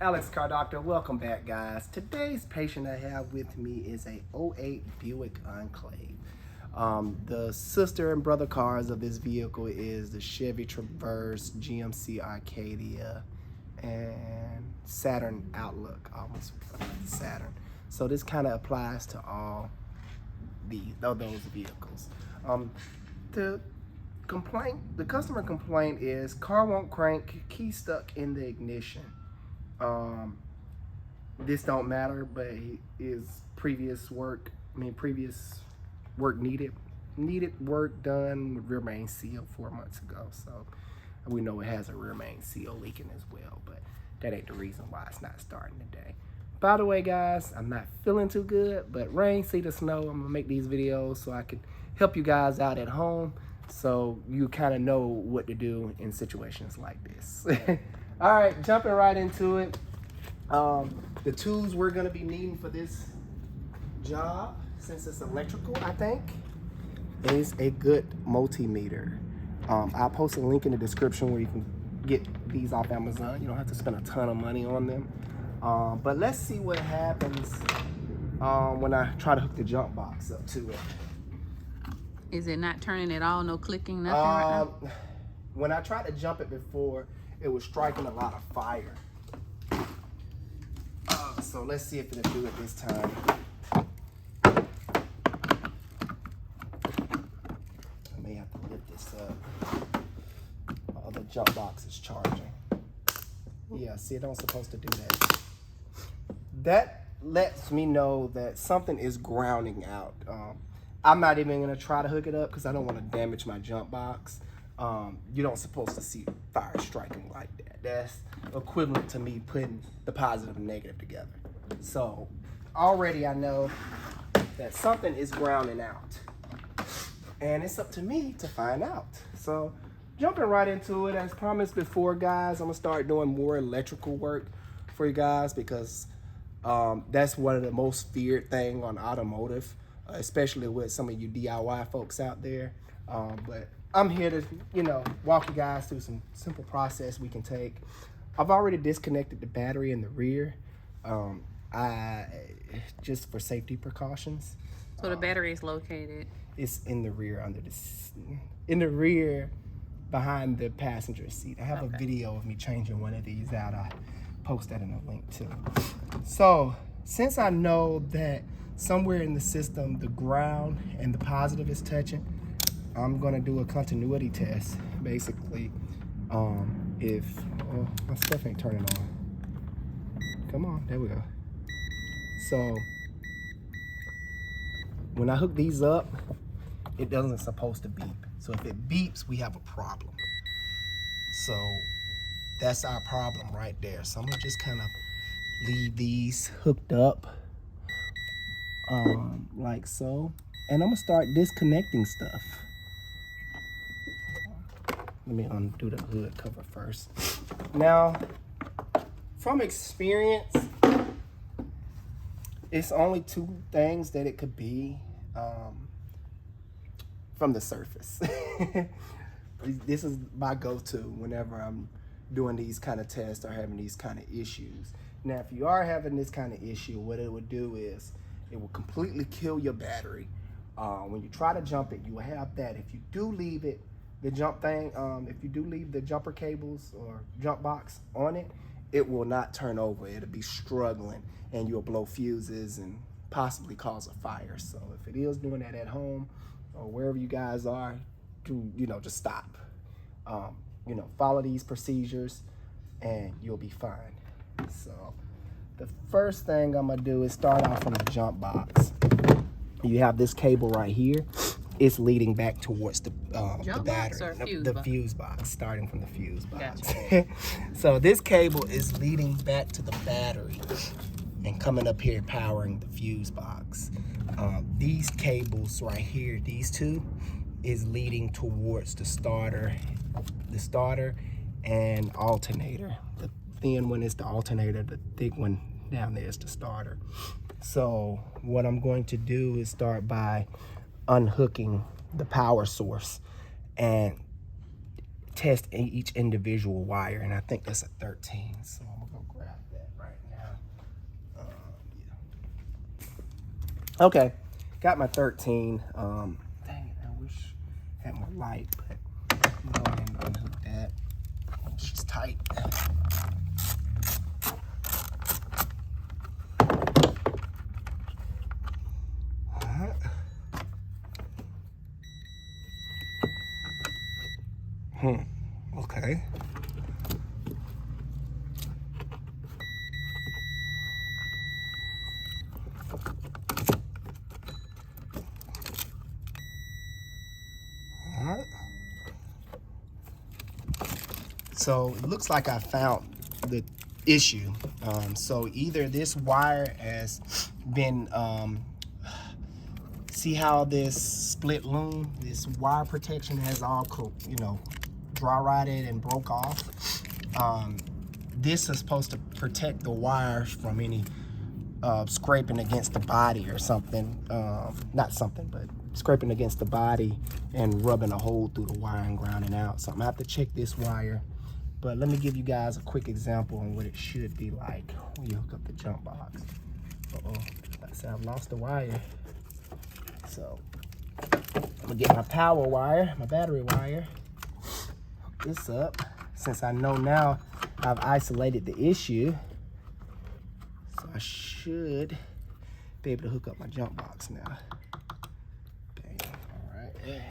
Alex Car Doctor, welcome back, guys. Today's patient I have with me is a '08 Buick Enclave. The sister and brother cars of this vehicle is the Chevy Traverse, GMC Arcadia, and Saturn Outlook, almost Saturn. So this kind of applies to all those vehicles. The customer complaint is car won't crank, key stuck in the ignition. This don't matter, but his previous work needed work done with rear main seal 4 months ago. So we know it has a rear main seal leaking as well, but that ain't the reason why it's not starting today. By the way, guys, I'm not feeling too good, but rain, sleet, or snow, I'm gonna make these videos so I can help you guys out at home, so you kind of know what to do in situations like this. All right, jumping right into it. The tools we're gonna be needing for this job, since it's electrical, I think, is a good multimeter. I'll post a link in the description where you can get these off Amazon. You don't have to spend a ton of money on them. But let's see what happens when I try to hook the jump box up to it. Is it not turning at all? No clicking, nothing right now? When I tried to jump it before, it was striking a lot of fire. So let's see if it'll do it this time. I may have to lift this up. Oh, the jump box is charging. Yeah, see, it don't supposed to do that. That lets me know that something is grounding out. I'm not even gonna try to hook it up because I don't want to damage my jump box. You don't supposed to see fire striking like that. That's equivalent to me putting the positive and negative together. So already I know that something is grounding out, and it's up to me to find out. So jumping right into it, as promised before, guys, I'm gonna start doing more electrical work for you guys because that's one of the most feared thing on automotive, especially with some of you DIY folks out there. But I'm here to, walk you guys through some simple process we can take. I've already disconnected the battery in the rear, just for safety precautions. So the battery is located? It's in the rear, in the rear behind the passenger seat. I have a video of me changing one of these out. I post that in a link too. So since I know that somewhere in the system the ground and the positive is touching, I'm gonna do a continuity test. Basically, if my stuff ain't turning on. Come on, there we go. So when I hook these up, it doesn't supposed to beep. So if it beeps, we have a problem. So that's our problem right there. So I'm gonna just kind of leave these hooked up like so, and I'm gonna start disconnecting stuff. Let me undo the hood cover first. Now, from experience, it's only two things that it could be from the surface. This is my go-to whenever I'm doing these kind of tests or having these kind of issues. Now, if you are having this kind of issue, what it would do is it will completely kill your battery. When you try to jump it, you will have that. If you do leave it, if you do leave the jumper cables or jump box on it, it will not turn over. It'll be struggling, and you'll blow fuses and possibly cause a fire. So if it is doing that at home or wherever you guys are, just stop. Follow these procedures and you'll be fine. So the first thing I'm gonna do is start off from the jump box. You have this cable right here. It's leading back towards the battery, the fuse box, starting from the fuse box. Gotcha. So this cable is leading back to the battery and coming up here powering the fuse box. These cables right here, these two, is leading towards the starter and alternator. The thin one is the alternator, the thick one down there is the starter. So what I'm going to do is start by unhooking the power source and test each individual wire, and I think that's a 13, so I'm gonna go grab that Okay, got my 13. Dang it, I wish I had more light, but I'm going to go ahead and unhook that. Oh, she's tight. Alright. Okay. Alright. So it looks like I found the issue. So either this wire has been, see how this split loom, this wire protection has all, dry rotted and broke off. This is supposed to protect the wires from any scraping against the body or something. Not something, but scraping against the body and rubbing a hole through the wire and grounding out. So I'm gonna have to check this wire. But let me give you guys a quick example on what it should be like when you hook up the jump box. I said I've lost the wire. So I'm gonna get my power wire, my battery wire, hook this up. Since I know now I've isolated the issue, so I should be able to hook up my jump box now. Okay, all right.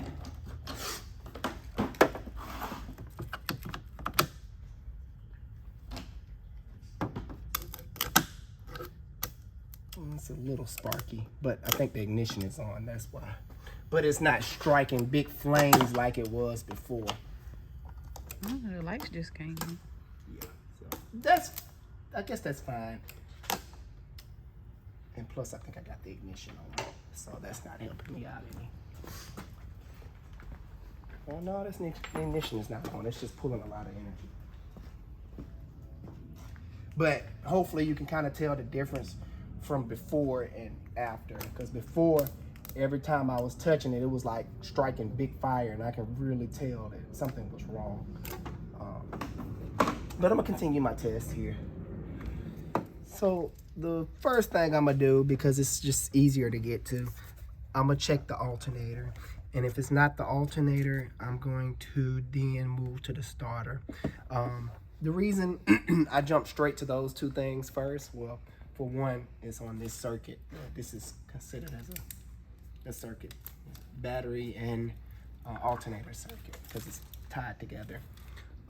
It's a little sparky, but I think the ignition is on, that's why. But it's not striking big flames like it was before. Oh, the lights just came on. Yeah, so I guess that's fine. And plus I think I got the ignition on, so that's not helping me out any. Oh no, the ignition is not on, it's just pulling a lot of energy. But hopefully you can kind of tell the difference from before and after, because before, every time I was touching it, it was like striking big fire, and I could really tell that something was wrong. But I'm gonna continue my test here. So the first thing I'm gonna do, because it's just easier to get to, I'm gonna check the alternator. And if it's not the alternator, I'm going to then move to the starter. The reason I jumped straight to those two things first, well, for one, it's on this circuit. This is considered as a circuit, battery and alternator circuit, because it's tied together.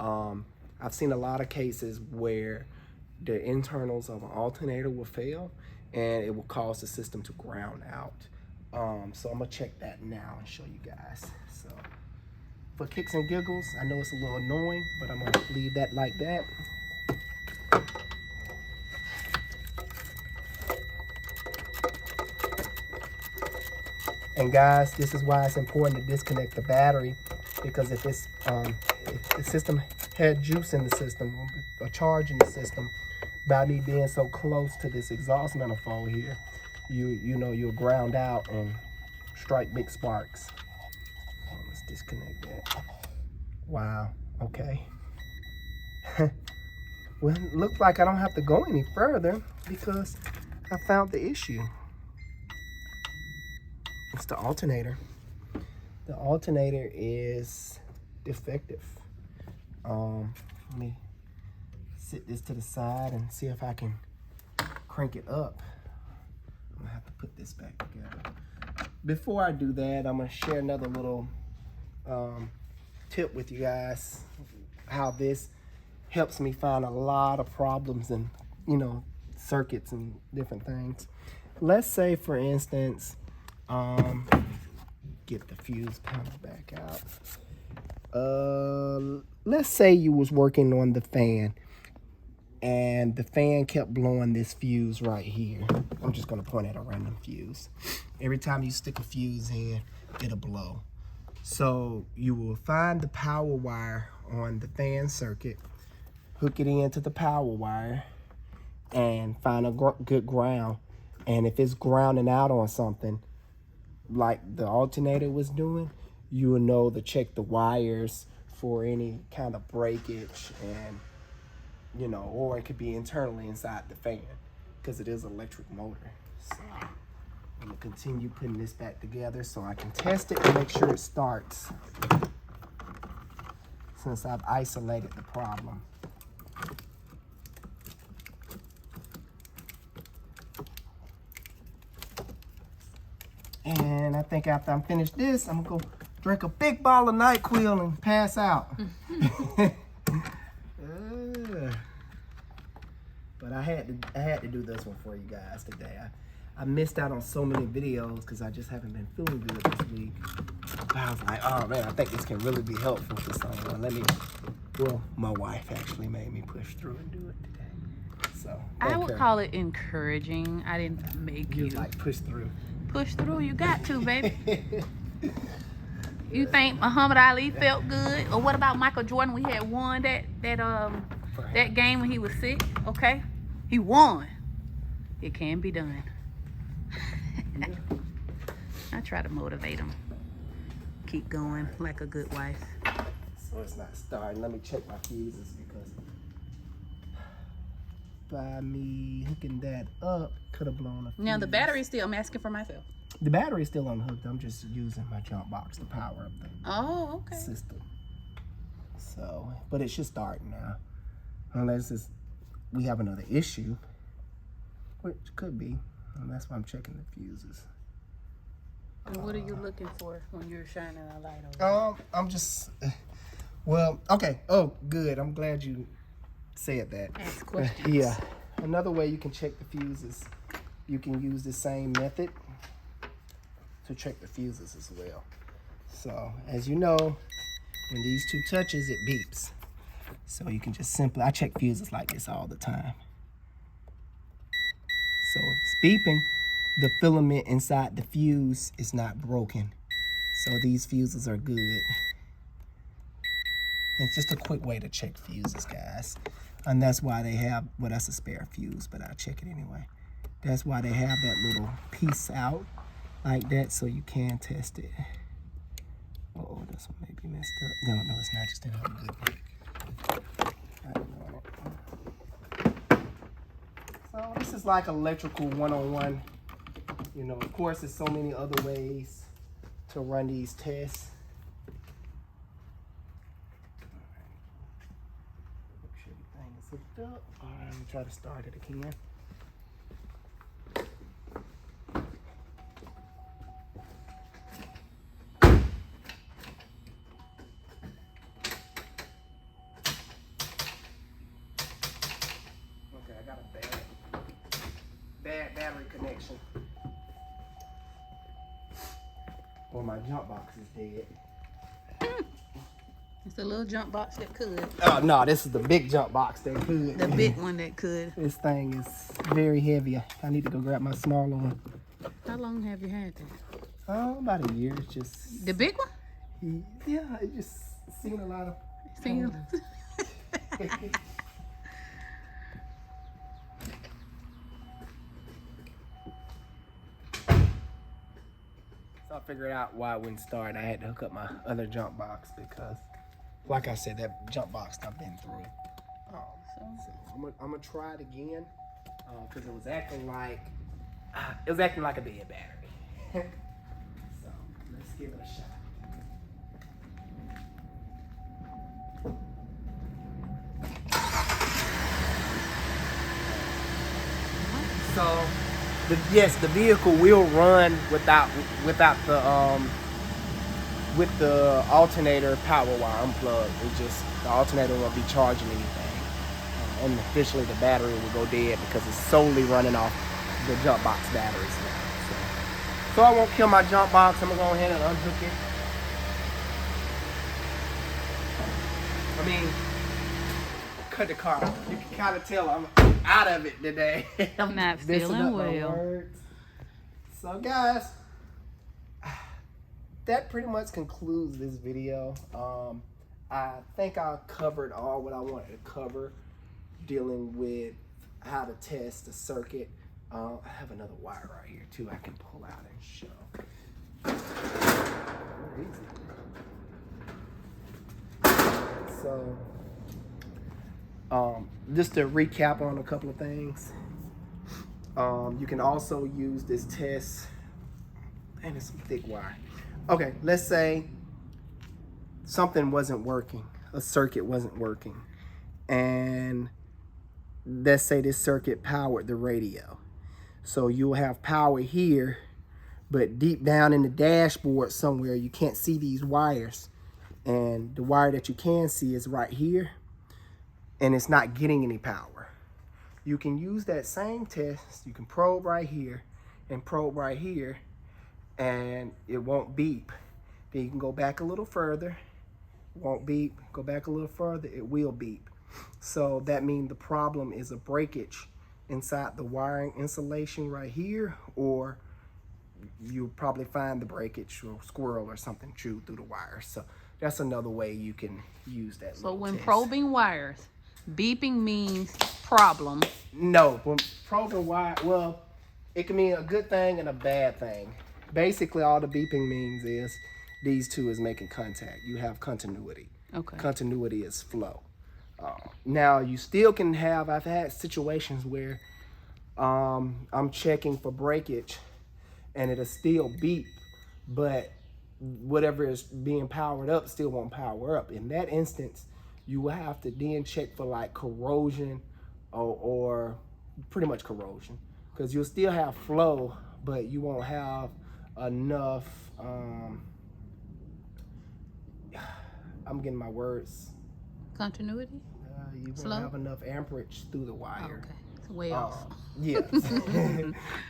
I've seen a lot of cases where the internals of an alternator will fail and it will cause the system to ground out. So I'm gonna check that now and show you guys. So for kicks and giggles, I know it's a little annoying, but I'm gonna leave that like that. And guys, this is why it's important to disconnect the battery, because if the system had juice in the system, a charge in the system, by me being so close to this exhaust manifold here, you'll ground out and strike big sparks. So let's disconnect that. Wow, okay. Well, it looks like I don't have to go any further because I found the issue. It's the alternator. The alternator is defective. Let me sit this to the side and see if I can crank it up. I'm gonna have to put this back together. Before I do that, I'm gonna share another little tip with you guys, how this helps me find a lot of problems and circuits and different things. Let's say, for instance, get the fuse panel back out. Let's say you was working on the fan and the fan kept blowing this fuse right here. I'm just gonna point at a random fuse. Every time you stick a fuse in, it'll blow. So you will find the power wire on the fan circuit, hook it into the power wire, and find a good ground. And if it's grounding out on something, like the alternator was doing, you will know to check the wires for any kind of breakage, and or it could be internally inside the fan, because it is an electric motor. So I'm gonna continue putting this back together so I can test it and make sure it starts, since I've isolated the problem. And I think after I'm finished this, I'm gonna go drink a big bottle of NyQuil and pass out. But I had to do this one for you guys today. I missed out on so many videos because I just haven't been feeling good this week. But I was like, oh man, I think this can really be helpful for someone. Well, my wife actually made me push through and do it today. So I would call it encouraging. I didn't make you like push through. Push through, you got to, baby. You think Muhammad Ali felt good? Or what about Michael Jordan? We had won that game when he was sick, okay? He won. It can be done. I try to motivate him. Keep going like a good wife. So it's not starting. Let me check my fuses because by me hooking that up, could have blown a fuse. Now the battery's still, I'm asking for myself. The battery's still unhooked. I'm just using my jump box to power up the system. So, but it should start now. Unless we have another issue, which could be. And that's why I'm checking the fuses. And what are you looking for when you're shining a light over? I'm just, well, okay. Oh, good. I'm glad you said that. Ask questions. Yeah. Another way you can check the fuses, you can use the same method to check the fuses as well. So, as you know, when these two touches, it beeps. So you can just simply, I check fuses like this all the time. So if it's beeping, the filament inside the fuse is not broken. So these fuses are good. It's just a quick way to check fuses, guys. And that's why they have, well, that's a spare fuse, but I'll check it anyway. That's why they have that little piece out like that so you can test it. Uh-oh, this one may be messed up. No, it's not. Just didn't have a good break. So this is like electrical 101. You know, of course, there's so many other ways to run these tests. Make sure everything is hooked up. All right, I'm gonna try to start it again. Okay, I got a bad battery connection. Or my jump box is dead. It's a little jump box that could. Oh no, this is the big jump box that could. The big one that could. This thing is very heavy. I need to go grab my smaller one. How long have you had that? Oh, about a year. It's just The big one? yeah, I just seen a lot of So I figured out why it wouldn't start. I had to hook up my other jump box because, like I said, that jump box I've been through. So I'm gonna try it again because it was acting like a dead battery. So let's give it a shot. So, yes, the vehicle will run without the alternator power wire unplugged. It just, the alternator won't be charging anything. And officially the battery will go dead because it's solely running off the jump box batteries now. So I won't kill my jump box. I'm gonna go ahead and unhook it. I mean, cut the car. You can kind of tell I'm out of it today. I'm not feeling well. So guys, that pretty much concludes this video. I think I covered all what I wanted to cover dealing with how to test a circuit. I have another wire right here too I can pull out and show. Very easy. So just to recap on a couple of things, you can also use this test And it's some thick wire. Okay, let's say something wasn't working. A circuit wasn't working. And let's say this circuit powered the radio. So you'll have power here, but deep down in the dashboard somewhere, you can't see these wires. And the wire that you can see is right here, and it's not getting any power. You can use that same test. You can probe right here and probe right here, and it won't beep. Then you can go back a little further. It won't beep. Go back a little further, it will beep. So that means the problem is a breakage inside the wiring insulation right here, or you'll probably find the breakage or squirrel or something chewed through the wire. So that's another way you can use that. So when test. probing wires, beeping means problem. No, when probing wire, well, it can mean a good thing and a bad thing. Basically, all the beeping means is these two is making contact. You have continuity. Okay. Continuity is flow. Now, you still can have, I've had situations where I'm checking for breakage and it'll still beep, but whatever is being powered up still won't power up. In that instance, you will have to then check for like corrosion or pretty much corrosion, because you'll still have flow, but you won't have enough, I'm getting my words. Continuity? You Slow? won't have enough amperage through the wire. Okay. It's way off. Yes.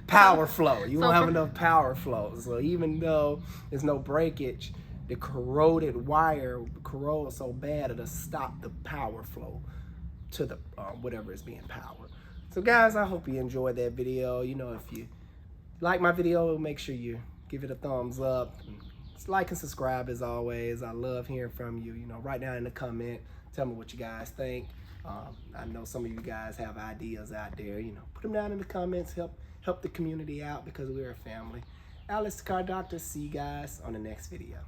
Power flow. You So won't have enough power flow. So even though there's no breakage, the corroded wire corrodes so bad it'll stop the power flow to the whatever is being powered. So guys, I hope you enjoyed that video. You know, if you like my video, make sure you give it a thumbs up. Like and subscribe as always. I love hearing from you. You know, write down in the comment. Tell me what you guys think. I know some of you guys have ideas out there. You know, put them down in the comments. Help the community out, because we're a family. Alex the Car Doctor. See you guys on the next video.